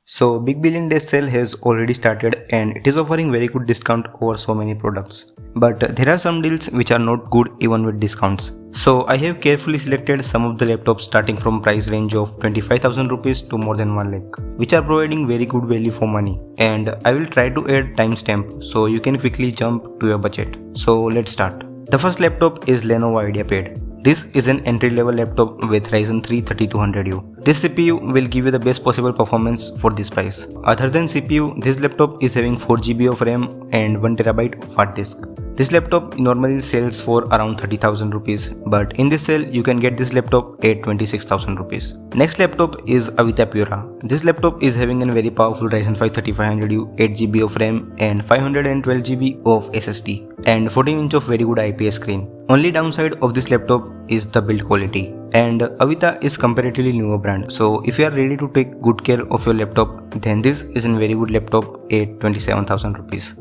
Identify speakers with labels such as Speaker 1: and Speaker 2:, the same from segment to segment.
Speaker 1: So Big Billion Day sale has already started and it is offering very good discount over so many products. But there are some deals which are not good even with discounts. So I have carefully selected some of the laptops starting from price range of 25,000 rupees to more than 1 lakh, which are providing very good value for money. And I will try to add timestamp so you can quickly jump to your budget. So let's start. The first laptop is Lenovo IdeaPad. This is an entry-level laptop with Ryzen 3 3200U. This CPU will give you the best possible performance for this price. Other than CPU, this laptop is having 4GB of RAM and 1TB of hard disk. This laptop normally sells for around 30,000 rupees, but in this sale you can get this laptop at 26,000 rupees. Next laptop is Avita Pura. This laptop is having a very powerful Ryzen 5 3500U, 8GB of RAM and 512GB of SSD and 14-inch of very good IPS screen. Only downside of this laptop is the build quality, and Avita is comparatively newer brand, so if you are ready to take good care of your laptop, then this is a very good laptop at 27,000 rupees.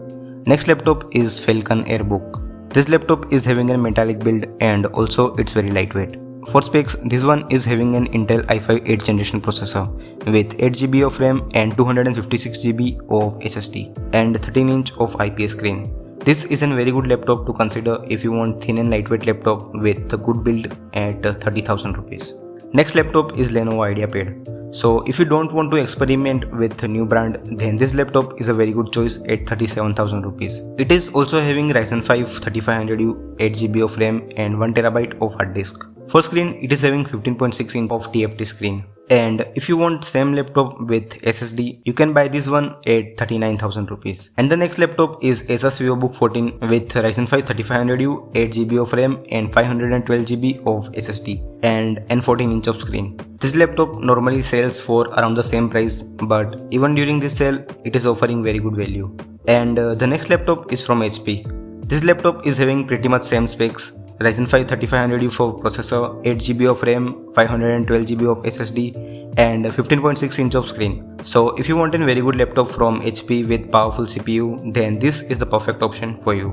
Speaker 1: Next laptop is Falcon Airbook. This laptop is having a metallic build and also it's very lightweight. For specs, this one is having an Intel i5 8th generation processor with 8GB of RAM and 256GB of SSD and 13-inch of IPS screen. This is a very good laptop to consider if you want thin and lightweight laptop with a good build at 30,000 rupees. Next laptop is Lenovo IdeaPad. So if you don't want to experiment with a new brand, then this laptop is a very good choice at 37,000 rupees. It is also having Ryzen 5 3500U, 8GB of RAM and 1TB of hard disk. For screen, it is having 15.6 inch of TFT screen. And if you want same laptop with SSD, you can buy this one at 39,000 rupees. And the next laptop is Asus VivoBook 14 with Ryzen 5 3500U, 8GB of RAM and 512GB of SSD and 14-inch of screen. This laptop normally sells for around the same price, but even during this sale, it is offering very good value. And the next laptop is from HP. This laptop is having pretty much same specs. Ryzen 5 3500U for processor, 8GB of RAM, 512GB of SSD and 15.6 inch of screen. So if you want a very good laptop from HP with powerful CPU, then this is the perfect option for you.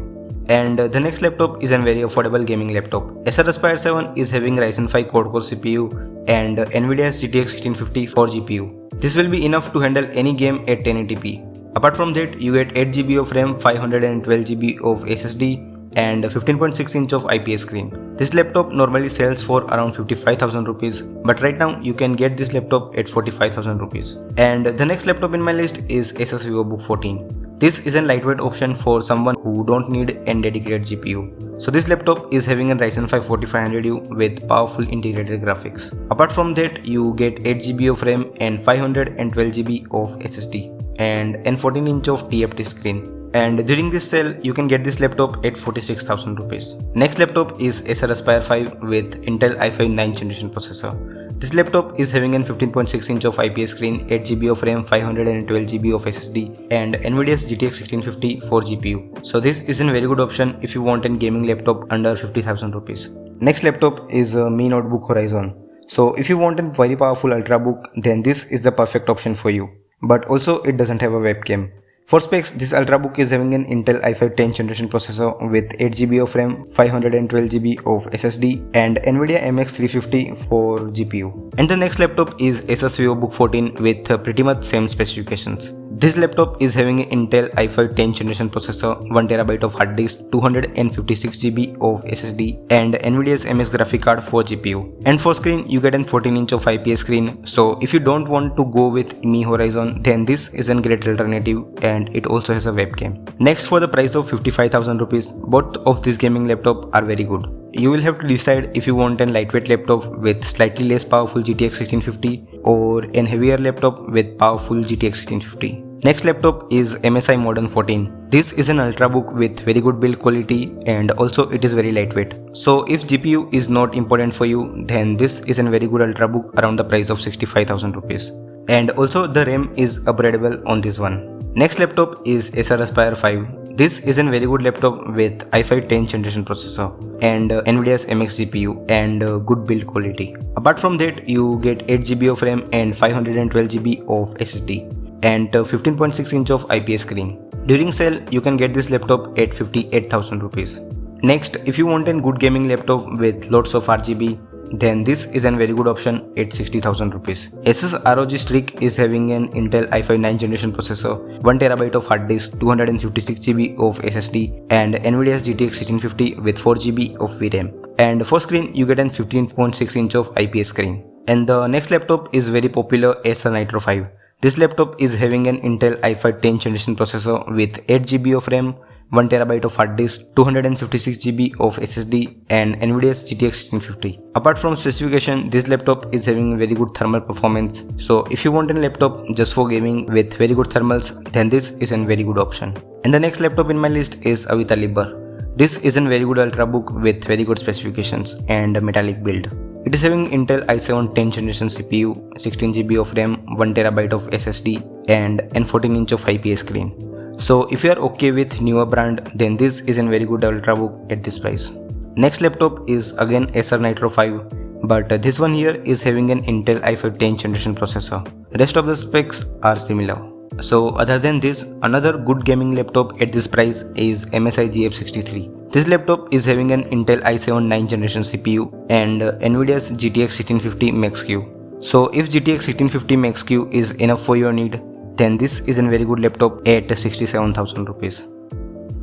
Speaker 1: And the next laptop is a very affordable gaming laptop. Acer Aspire 7 is having Ryzen 5 quad-core CPU and NVIDIA's GTX 1650 for GPU. This will be enough to handle any game at 1080p. Apart from that, you get 8GB of RAM, 512GB of SSD and 15.6 inch of IPS screen. This laptop normally sells for around 55,000 rupees, but right now you can get this laptop at 45,000 rupees. And the next laptop in my list is Asus VivoBook 14. This is a lightweight option for someone who don't need a dedicated GPU. So this laptop is having a Ryzen 5 4500U with powerful integrated graphics. Apart from that, you get 8GB of RAM and 512GB of SSD and 14-inch of TFT screen. And during this sale, you can get this laptop at 46,000 rupees. Next laptop is Acer Aspire 5 with Intel i5 9th generation processor. This laptop is having a 15.6 inch of IPS screen, 8GB of RAM, 512GB of SSD and NVIDIA's GTX 1650 for GPU. So this is a very good option if you want a gaming laptop under 50,000 rupees. Next laptop is Mi Notebook Horizon. So if you want a very powerful ultrabook, then this is the perfect option for you. But also it doesn't have a webcam. For specs, this ultrabook is having an Intel i5 10th generation processor with 8GB of RAM, 512GB of SSD and NVIDIA MX 350 for GPU. And the next laptop is Asus VivoBook 14 with pretty much same specifications. This laptop is having an Intel i5 10th generation processor, 1TB of hard disk, 256GB of SSD and NVIDIA's MX graphic card for GPU. And for screen, you get a 14-inch of IPS screen. So if you don't want to go with Mi Horizon, then this is a great alternative and it also has a webcam. Next, for the price of 55,000 rupees, both of these gaming laptops are very good. You will have to decide if you want a lightweight laptop with slightly less powerful GTX 1650 or a heavier laptop with powerful GTX 1650. Next laptop is MSI Modern 14. This is an ultrabook with very good build quality and also it is very lightweight. So if GPU is not important for you, then this is a very good ultrabook around the price of 65,000 rupees. And also the RAM is upgradable on this one. Next laptop is Acer Aspire 5. This is a very good laptop with i5 10th generation processor and NVIDIA's MX GPU and good build quality. Apart from that, you get 8GB of RAM and 512GB of SSD and 15.6 inch of IPS screen. During sale, you can get this laptop at 58,000 rupees. Next, if you want a good gaming laptop with lots of RGB, then this is a very good option at 60,000 rupees. Asus ROG Strix is having an Intel i5 9th generation processor, 1TB of hard disk, 256GB of SSD, and Nvidia's GTX 1650 with 4GB of VRAM. And for screen, you get a 15.6 inch of IPS screen. And the next laptop is very popular, Acer Nitro 5. This laptop is having an Intel i5 10th generation processor with 8GB of RAM, 1TB of hard disk, 256GB of SSD, and Nvidia's GTX 1650. Apart from specification, this laptop is having very good thermal performance. So if you want a laptop just for gaming with very good thermals, then this is a very good option. And the next laptop in my list is Avita Libre. This is a very good ultrabook with very good specifications and metallic build. It is having Intel i7 10th generation CPU, 16GB of RAM, 1TB of SSD, and 14 inch of IPS screen. So if you are okay with newer brand, then this is a very good ultrabook at this price. Next laptop is again Acer Nitro 5, but this one here is having an Intel i5 10th generation processor. Rest of the specs are similar. So other than this, another good gaming laptop at this price is MSI GF63. This laptop is having an Intel i7 9th generation CPU and Nvidia's GTX 1650 Max-Q. So if GTX 1650 Max-Q is enough for your need, then this is a very good laptop at 67,000 rupees.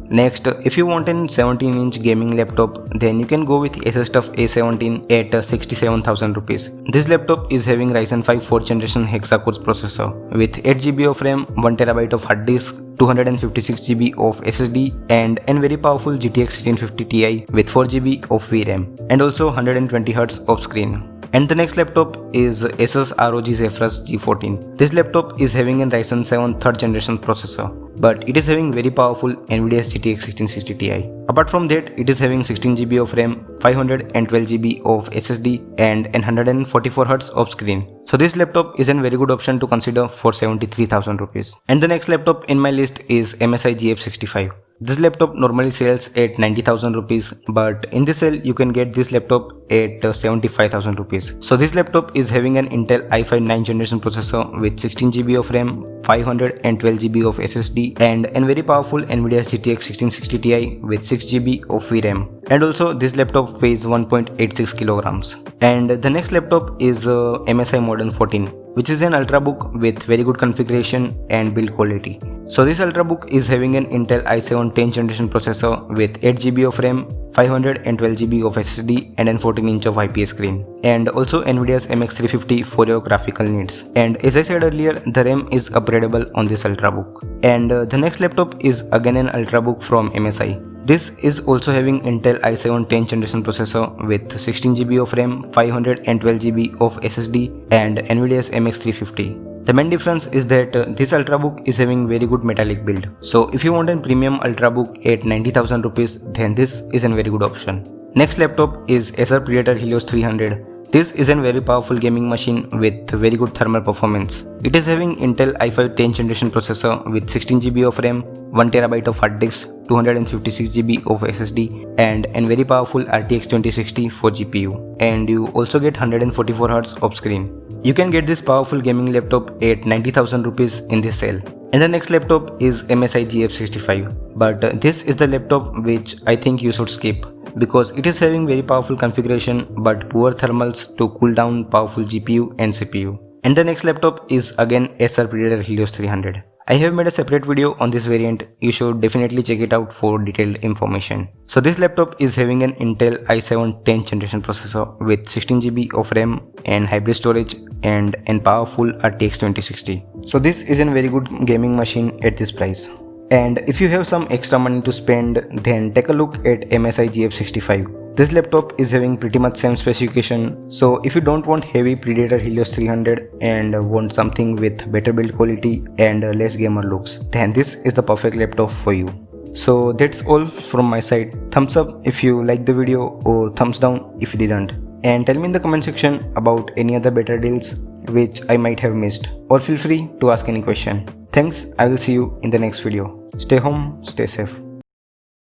Speaker 1: Next, if you want a 17-inch gaming laptop, then you can go with ASUS A17 at 67,000 rupees. This laptop is having Ryzen 5 4th generation hexa-core processor with 8GB of RAM, 1TB of hard disk, 256GB of SSD, and a very powerful GTX 1650 Ti with 4GB of VRAM, and also 120Hz of screen. And the next laptop is Asus ROG Zephyrus G14. This laptop is having a Ryzen 7 3rd generation processor, but it is having very powerful Nvidia's GTX 1660 Ti. Apart from that, it is having 16GB of RAM, 512GB of SSD, and 144Hz of screen. So this laptop is a very good option to consider for 73,000 rupees. And the next laptop in my list is MSI GF65. This laptop normally sells at 90,000 rupees, but in this sale you can get this laptop at 75,000 rupees. So this laptop is having an Intel i5 9th generation processor with 16GB of RAM, 512GB of SSD, and a very powerful Nvidia GTX 1660 Ti with 6GB of VRAM. And also this laptop weighs 1.86 kilograms. And the next laptop is MSI Modern 14, which is an ultrabook with very good configuration and build quality. So this ultrabook is having an Intel i7 10th generation processor with 8GB of RAM, 512GB of SSD, and a 14 inch of IPS screen, and also Nvidia's MX350 for your graphical needs. And as I said earlier, the RAM is upgradable on this ultrabook. And the next laptop is again an ultrabook from MSI. This is also having Intel i7 10th generation processor with 16GB of RAM, 512GB of SSD, and Nvidia's MX350. The main difference is that this ultrabook is having very good metallic build. So if you want a premium ultrabook at 90,000 rupees, then this is a very good option. Next laptop is Acer Predator Helios 300. This is a very powerful gaming machine with very good thermal performance. It is having Intel i5 10th generation processor with 16GB of RAM, 1TB of hard disk, 256GB of SSD, and a very powerful RTX 2060 for GPU. And you also get 144Hz of screen. You can get this powerful gaming laptop at 90,000 rupees in this sale. And the next laptop is MSI GF65. But this is the laptop which I think you should skip, because it is having very powerful configuration but poor thermals to cool down powerful GPU and CPU. And the next laptop is again Acer Predator Helios 300. I have made a separate video on this variant. You should definitely check it out for detailed information. So this laptop is having an Intel i7 10th generation processor with 16GB of RAM and hybrid storage and a powerful RTX 2060. So this is a very good gaming machine at this price. And if you have some extra money to spend, then take a look at MSI GF65. This laptop is having pretty much same specification, so if you don't want heavy Predator Helios 300 and want something with better build quality and less gamer looks, then this is the perfect laptop for you. So that's all from my side. Thumbs up if you liked the video, or thumbs down if you didn't. And tell me in the comment section about any other better deals which I might have missed, or feel free to ask any question. Thanks, I will see you in the next video. Stay home, stay safe.